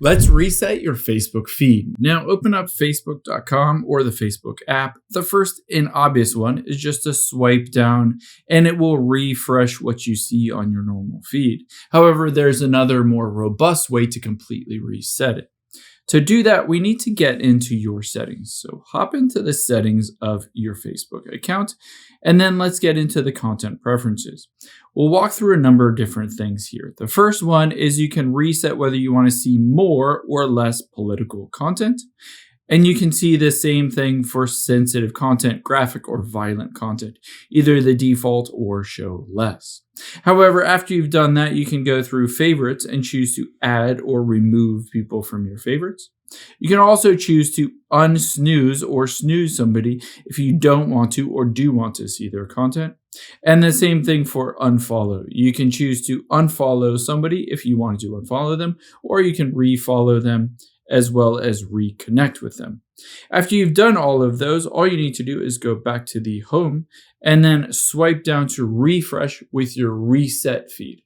Let's reset your Facebook feed. Now open up facebook.com or the Facebook app. The first and obvious one is just to swipe down and it will refresh what you see on your normal feed. However, there's another more robust way to completely reset it. To do that, we need to get into your settings. So hop into the settings of your Facebook account, and then let's get into the content preferences. We'll walk through a number of different things here. The first one is you can reset whether you want to see more or less political content. And you can see the same thing for sensitive content, graphic or violent content, either the default or show less. However, after you've done that, you can go through favorites and choose to add or remove people from your favorites. You can also choose to unsnooze or snooze somebody if you don't want to or do want to see their content. And the same thing for unfollow. You can choose to unfollow somebody if you wanted to unfollow them, or you can refollow them as well as reconnect with them. After you've done all of those, all you need to do is go back to the home and then swipe down to refresh with your reset feed.